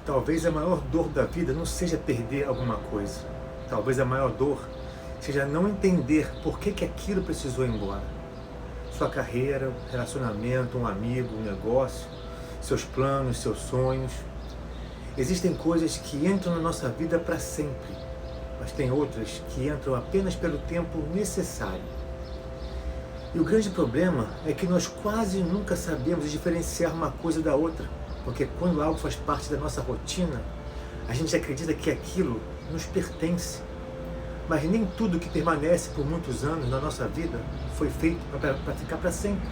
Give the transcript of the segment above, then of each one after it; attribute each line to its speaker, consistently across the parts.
Speaker 1: Talvez a maior dor da vida não seja perder alguma coisa. Talvez a maior dor seja não entender por que aquilo precisou ir embora. Sua carreira, relacionamento, um amigo, um negócio, seus planos, seus sonhos. Existem coisas que entram na nossa vida para sempre, mas tem outras que entram apenas pelo tempo necessário. E o grande problema é que nós quase nunca sabemos diferenciar uma coisa da outra, porque quando algo faz parte da nossa rotina, a gente acredita que aquilo nos pertence. Mas nem tudo que permanece por muitos anos na nossa vida foi feito para ficar para sempre.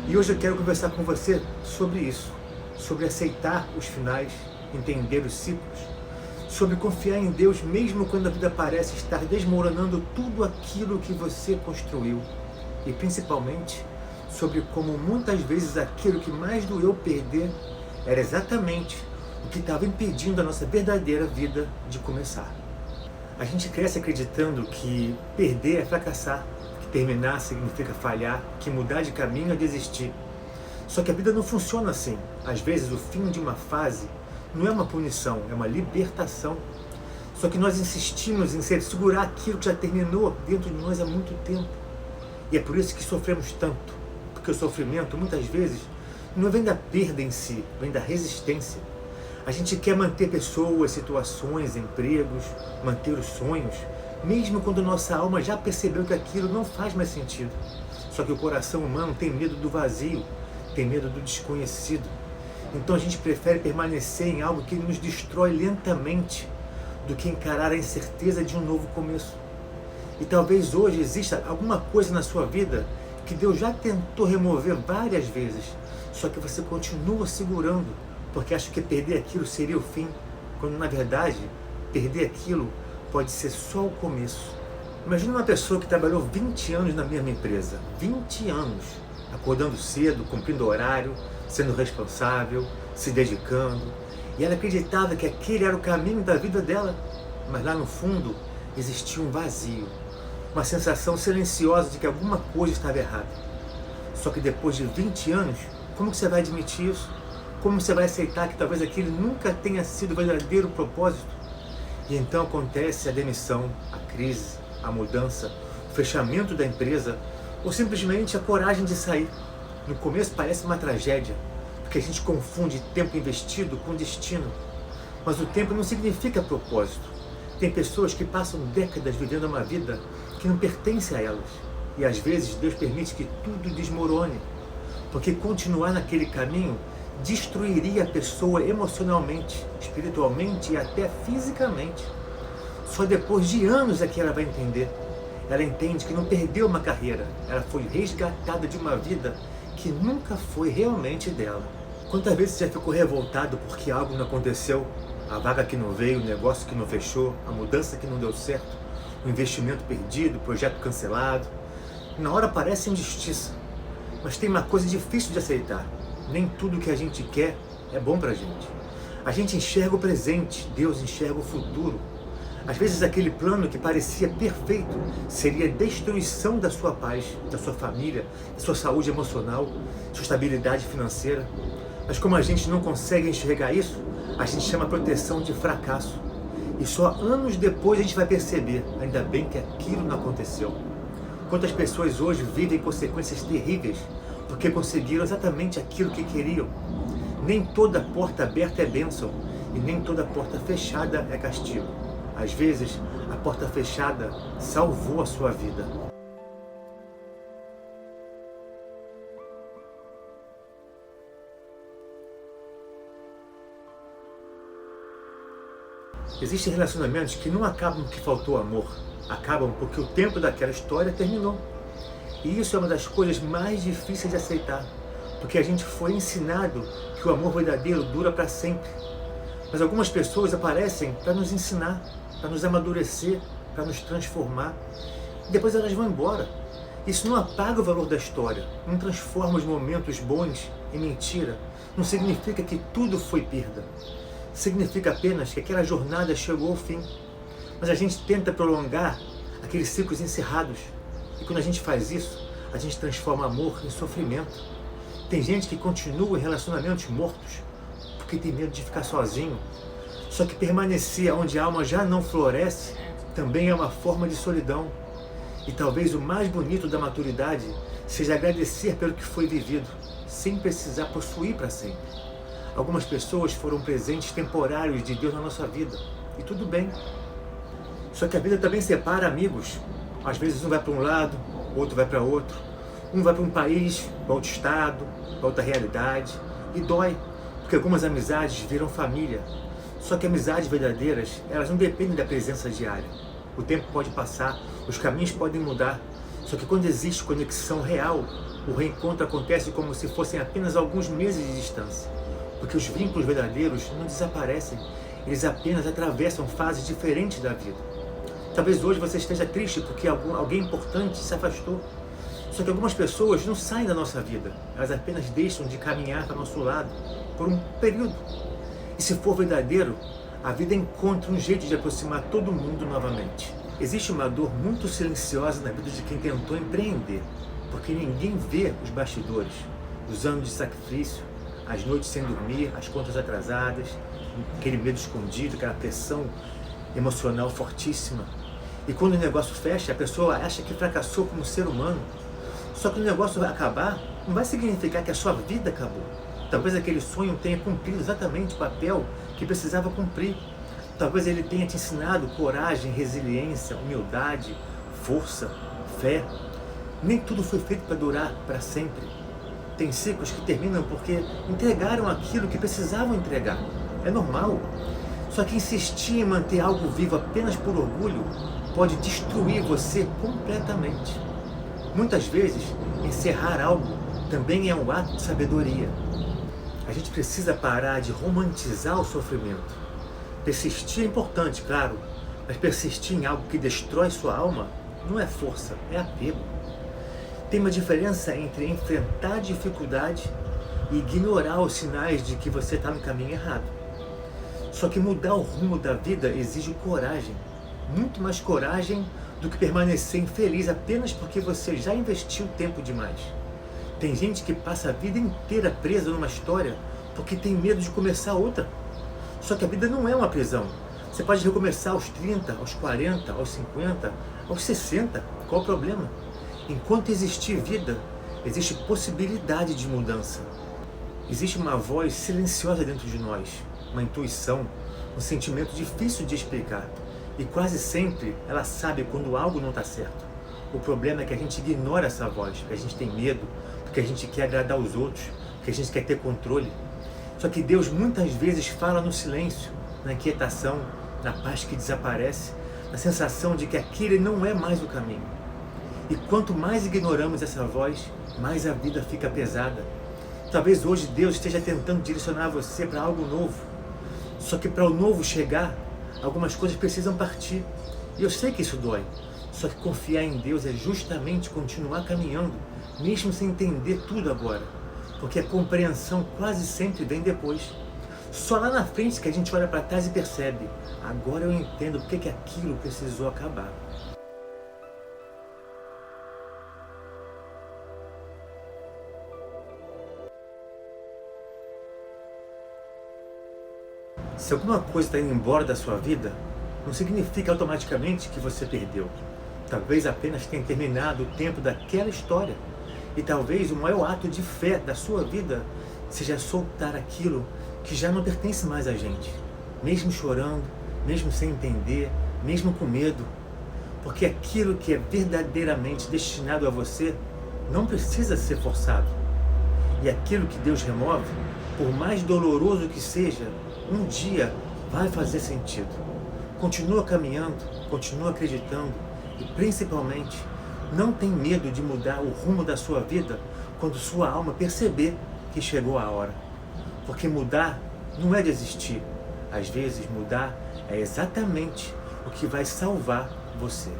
Speaker 1: E hoje eu quero conversar com você sobre isso, sobre aceitar os finais, entender os ciclos, sobre confiar em Deus mesmo quando a vida parece estar desmoronando tudo aquilo que você construiu. E principalmente sobre como muitas vezes aquilo que mais doeu perder era exatamente o que estava impedindo a nossa verdadeira vida de começar. A gente cresce acreditando que perder é fracassar, que terminar significa falhar, que mudar de caminho é desistir. Só que a vida não funciona assim. Às vezes o fim de uma fase não é uma punição, é uma libertação. Só que nós insistimos em segurar aquilo que já terminou dentro de nós há muito tempo. E é por isso que sofremos tanto, porque o sofrimento muitas vezes não vem da perda em si, vem da resistência. A gente quer manter pessoas, situações, empregos, manter os sonhos, mesmo quando nossa alma já percebeu que aquilo não faz mais sentido. Só que o coração humano tem medo do vazio, tem medo do desconhecido. Então a gente prefere permanecer em algo que nos destrói lentamente do que encarar a incerteza de um novo começo. E talvez hoje exista alguma coisa na sua vida que Deus já tentou remover várias vezes, só que você continua segurando, porque acha que perder aquilo seria o fim, quando na verdade, perder aquilo pode ser só o começo. Imagina uma pessoa que trabalhou 20 anos na mesma empresa, 20 anos, acordando cedo, cumprindo horário, sendo responsável, se dedicando, e ela acreditava que aquele era o caminho da vida dela, mas lá no fundo existia um vazio, uma sensação silenciosa de que alguma coisa estava errada. Só que depois de 20 anos, como que você vai admitir isso? Como você vai aceitar que talvez aquele nunca tenha sido o verdadeiro propósito? E então acontece a demissão, a crise, a mudança, o fechamento da empresa, ou simplesmente a coragem de sair. No começo parece uma tragédia, porque a gente confunde tempo investido com destino. Mas o tempo não significa propósito. Tem pessoas que passam décadas vivendo uma vida que não pertence a elas. E às vezes Deus permite que tudo desmorone, porque continuar naquele caminho destruiria a pessoa emocionalmente, espiritualmente e até fisicamente. Só depois de anos é que ela vai entender. Ela entende que não perdeu uma carreira, ela foi resgatada de uma vida que nunca foi realmente dela. Quantas vezes você já ficou revoltado porque algo não aconteceu? A vaga que não veio, o negócio que não fechou, a mudança que não deu certo, o investimento perdido, o projeto cancelado. Na hora parece injustiça, mas tem uma coisa difícil de aceitar. Nem tudo que a gente quer é bom pra gente. A gente enxerga o presente, Deus enxerga o futuro. Às vezes aquele plano que parecia perfeito seria a destruição da sua paz, da sua família, da sua saúde emocional, sua estabilidade financeira. Mas como a gente não consegue enxergar isso, a gente chama a proteção de fracasso. E só anos depois a gente vai perceber, ainda bem que aquilo não aconteceu. Quantas pessoas hoje vivem consequências terríveis porque conseguiram exatamente aquilo que queriam. Nem toda porta aberta é bênção e nem toda porta fechada é castigo. Às vezes, a porta fechada salvou a sua vida. Existem relacionamentos que não acabam porque faltou amor, acabam porque o tempo daquela história terminou. E isso é uma das coisas mais difíceis de aceitar, porque a gente foi ensinado que o amor verdadeiro dura para sempre. Mas algumas pessoas aparecem para nos ensinar, para nos amadurecer, para nos transformar, e depois elas vão embora. Isso não apaga o valor da história, não transforma os momentos bons em mentira, não significa que tudo foi perda. Significa apenas que aquela jornada chegou ao fim. Mas a gente tenta prolongar aqueles ciclos encerrados. E quando a gente faz isso, a gente transforma amor em sofrimento. Tem gente que continua em relacionamentos mortos, porque porque tem medo de ficar sozinho. Só que permanecer onde a alma já não floresce também é uma forma de solidão. E talvez o mais bonito da maturidade seja agradecer pelo que foi vivido, sem precisar possuir para sempre. Algumas pessoas foram presentes temporários de Deus na nossa vida, e tudo bem. Só que a vida também separa amigos. Às vezes um vai para um lado, outro vai para outro. Um vai para um país, para outro estado, para outra realidade. E dói, porque algumas amizades viram família. Só que amizades verdadeiras, elas não dependem da presença diária. O tempo pode passar, os caminhos podem mudar. Só que quando existe conexão real, o reencontro acontece como se fossem apenas alguns meses de distância. Porque os vínculos verdadeiros não desaparecem, eles apenas atravessam fases diferentes da vida. Talvez hoje você esteja triste porque alguém importante se afastou. Só que algumas pessoas não saem da nossa vida, elas apenas deixam de caminhar para o nosso lado por um período. E se for verdadeiro, a vida encontra um jeito de aproximar todo mundo novamente. Existe uma dor muito silenciosa na vida de quem tentou empreender, porque ninguém vê os bastidores, os anos de sacrifício, as noites sem dormir, as contas atrasadas, aquele medo escondido, aquela pressão emocional fortíssima. E quando o negócio fecha, a pessoa acha que fracassou como ser humano. Só que o negócio vai acabar, não vai significar que a sua vida acabou. Talvez aquele sonho tenha cumprido exatamente o papel que precisava cumprir. Talvez ele tenha te ensinado coragem, resiliência, humildade, força, fé. Nem tudo foi feito para durar para sempre. Tem ciclos que terminam porque entregaram aquilo que precisavam entregar. É normal. Só que insistir em manter algo vivo apenas por orgulho pode destruir você completamente. Muitas vezes, encerrar algo também é um ato de sabedoria. A gente precisa parar de romantizar o sofrimento. Persistir é importante, claro, mas persistir em algo que destrói sua alma não é força, é apego. Tem uma diferença entre enfrentar a dificuldade e ignorar os sinais de que você está no caminho errado. Só que mudar o rumo da vida exige coragem, muito mais coragem do que permanecer infeliz apenas porque você já investiu tempo demais. Tem gente que passa a vida inteira presa numa história porque tem medo de começar outra. Só que a vida não é uma prisão. Você pode recomeçar aos 30, aos 40, aos 50, aos 60. Qual o problema? Enquanto existir vida, existe possibilidade de mudança. Existe uma voz silenciosa dentro de nós, uma intuição, um sentimento difícil de explicar. E quase sempre ela sabe quando algo não está certo. O problema é que a gente ignora essa voz, porque a gente tem medo, porque a gente quer agradar os outros, porque a gente quer ter controle. Só que Deus muitas vezes fala no silêncio, na inquietação, na paz que desaparece, na sensação de que aquele não é mais o caminho. E quanto mais ignoramos essa voz, mais a vida fica pesada. Talvez hoje Deus esteja tentando direcionar você para algo novo. Só que para o novo chegar, algumas coisas precisam partir. E eu sei que isso dói. Só que confiar em Deus é justamente continuar caminhando, mesmo sem entender tudo agora. Porque a compreensão quase sempre vem depois. Só lá na frente que a gente olha para trás e percebe: agora eu entendo porque que aquilo precisou acabar. Se alguma coisa está indo embora da sua vida, não significa automaticamente que você perdeu. Talvez apenas tenha terminado o tempo daquela história. E talvez o maior ato de fé da sua vida seja soltar aquilo que já não pertence mais a gente. Mesmo chorando, mesmo sem entender, mesmo com medo. Porque aquilo que é verdadeiramente destinado a você não precisa ser forçado. E aquilo que Deus remove, por mais doloroso que seja, um dia vai fazer sentido. Continua caminhando, continua acreditando e principalmente não tem medo de mudar o rumo da sua vida quando sua alma perceber que chegou a hora. Porque mudar não é desistir. Às vezes mudar é exatamente o que vai salvar você.